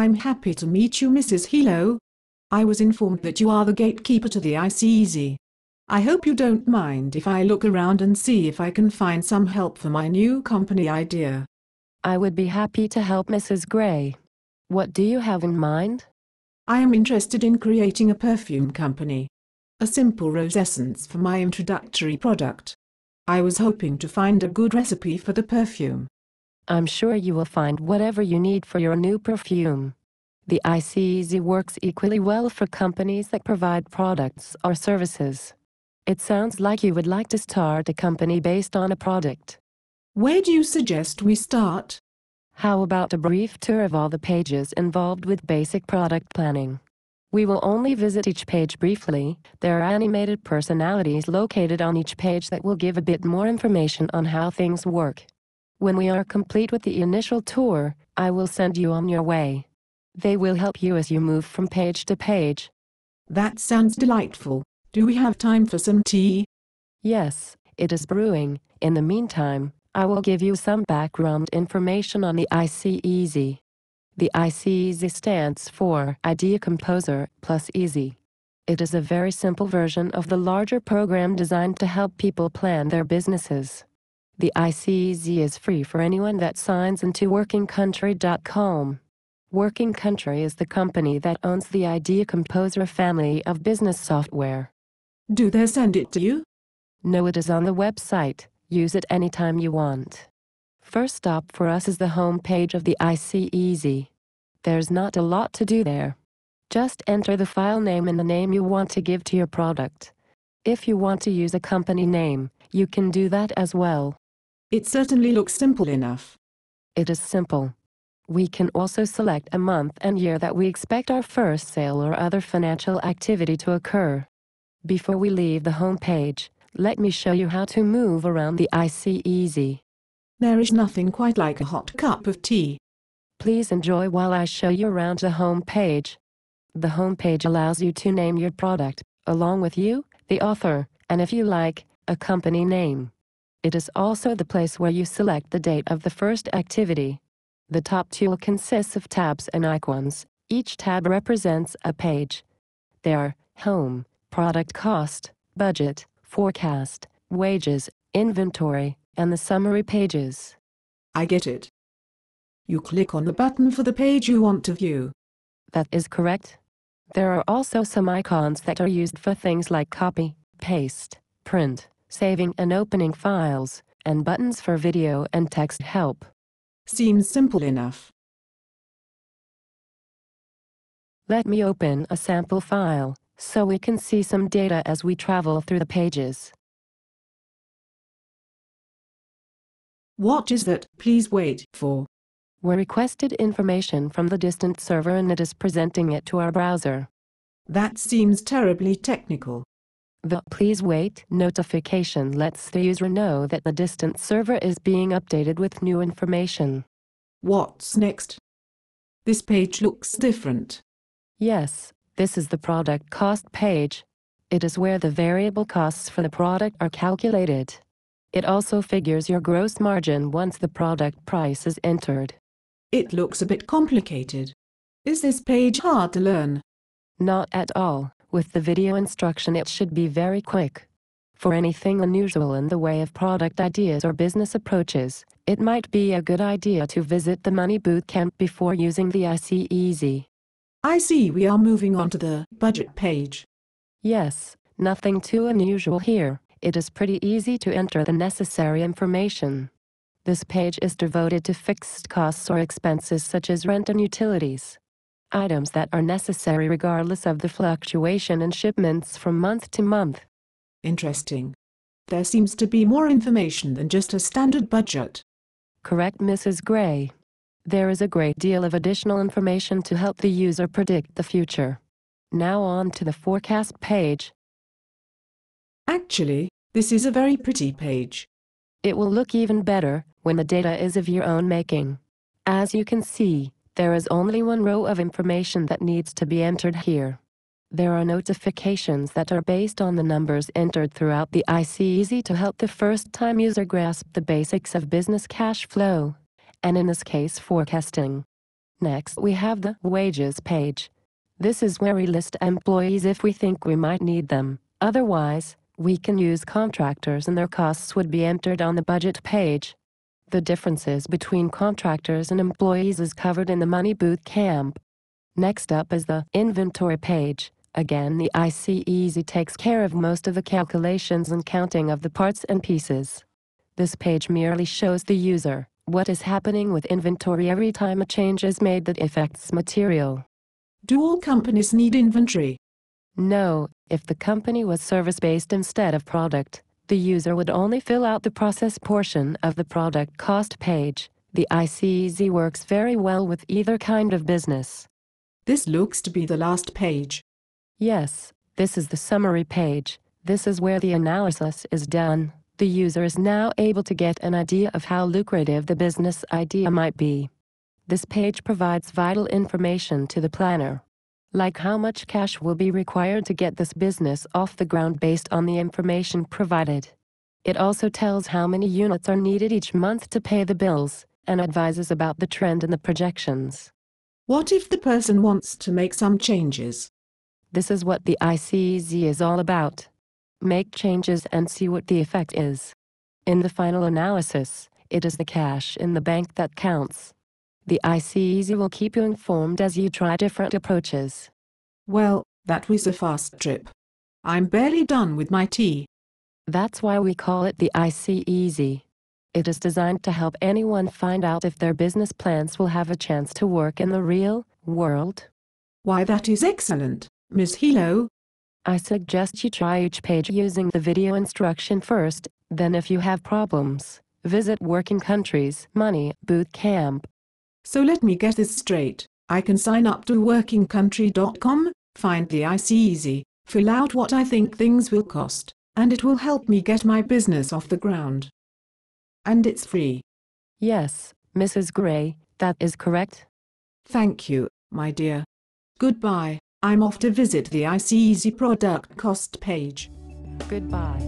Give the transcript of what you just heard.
I'm happy to meet you, Mrs. Hilo. I was informed that you are the gatekeeper to the IcEasy. I hope you don't mind if I look around and see if I can find some help for my new company idea. I would be happy to help, Mrs. Gray. What do you have in mind? I am interested in creating a perfume company. A simple rose essence for my introductory product. I was hoping to find a good recipe for the perfume. I'm sure you will find whatever you need for your new perfume. The IcEasy works equally well for companies that provide products or services. It sounds like you would like to start a company based on a product. Where do you suggest we start? How about a brief tour of all the pages involved with basic product planning? We will only visit each page briefly. There are animated personalities located on each page that will give a bit more information on how things work. When we are complete with the initial tour, I will send you on your way. They will help you as you move from page to page. That sounds delightful. Do we have time for some tea? Yes, it is brewing. In the meantime, I will give you some background information on the IcEasy. The IcEasy stands for Idea Composer plus Easy. It is a very simple version of the larger program designed to help people plan their businesses. The IcEasy is free for anyone that signs into WorkingCountry.com. Working Country is the company that owns the Idea Composer family of business software. Do they send it to you? No, it is on the website. Use it anytime you want. First stop for us is the home page of the IcEasy. There's not a lot to do there. Just enter the file name and the name you want to give to your product. If you want to use a company name, you can do that as well. It certainly looks simple enough. It is simple. We can also select a month and year that we expect our first sale or other financial activity to occur. Before we leave the home page, let me show you how to move around the IcEasy. There is nothing quite like a hot cup of tea. Please enjoy while I show you around the home page. The home page allows you to name your product, along with you, the author, and if you like, a company name. It is also the place where you select the date of the first activity. The top tool consists of tabs and icons. Each tab represents a page. They are Home, Product Cost, Budget, Forecast, Wages, Inventory, and the Summary pages. I get it. You click on the button for the page you want to view. That is correct. There are also some icons that are used for things like copy, paste, print, saving and opening files, and buttons for video and text help. Seems simple enough. Let me open a sample file, so we can see some data as we travel through the pages. What is that? Please wait for. We requested information from the distant server and it is presenting it to our browser. That seems terribly technical. The "please wait" notification lets the user know that the distant server is being updated with new information. What's next? This page looks different. Yes, this is the product cost page. It is where the variable costs for the product are calculated. It also figures your gross margin once the product price is entered. It looks a bit complicated. Is this page hard to learn? Not at all. With the video instruction it should be very quick. For anything unusual in the way of product ideas or business approaches, it might be a good idea to visit the Money Bootcamp before using the IcEasy. I see we are moving on to the budget page. Yes, nothing too unusual here. It is pretty easy to enter the necessary information. This page is devoted to fixed costs or expenses such as rent and utilities. Items that are necessary regardless of the fluctuation in shipments from month to month. Interesting. There seems to be more information than just a standard budget. Correct, Mrs. Gray. There is a great deal of additional information to help the user predict the future. Now on to the forecast page. Actually, this is a very pretty page. It will look even better when the data is of your own making. As you can see, there is only one row of information that needs to be entered here. There are notifications that are based on the numbers entered throughout the IcEasy to help the first-time user grasp the basics of business cash flow, and in this case forecasting. Next we have the wages page. This is where we list employees if we think we might need them. Otherwise, we can use contractors and their costs would be entered on the budget page. The differences between contractors and employees is covered in the Money Boot Camp. Next up is the inventory page. Again, the IcEasy takes care of most of the calculations and counting of the parts and pieces. This page merely shows the user what is happening with inventory every time a change is made that affects material. Do all companies need inventory? No, if the company was service-based instead of product, the user would only fill out the process portion of the product cost page. The IcEasy works very well with either kind of business. This looks to be the last page. Yes, this is the summary page. This is where the analysis is done. The user is now able to get an idea of how lucrative the business idea might be. This page provides vital information to the planner, like how much cash will be required to get this business off the ground based on the information provided. It also tells how many units are needed each month to pay the bills, and advises about the trend and the projections. What if the person wants to make some changes? This is what the IcEasy is all about. Make changes and see what the effect is. In the final analysis, it is the cash in the bank that counts. The IcEasy will keep you informed as you try different approaches. Well, that was a fast trip. I'm barely done with my tea. That's why we call it the IcEasy. It is designed to help anyone find out if their business plans will have a chance to work in the real world. Why, that is excellent, Ms. Hilo. I suggest you try each page using the video instruction first, then if you have problems, visit Working Countries Money Boot Camp. So let me get this straight. I can sign up to workingcountry.com, find the IcEasy, fill out what I think things will cost, and it will help me get my business off the ground. And it's free. Yes, Mrs. Gray, that is correct. Thank you, my dear. Goodbye. I'm off to visit the IcEasy product cost page. Goodbye.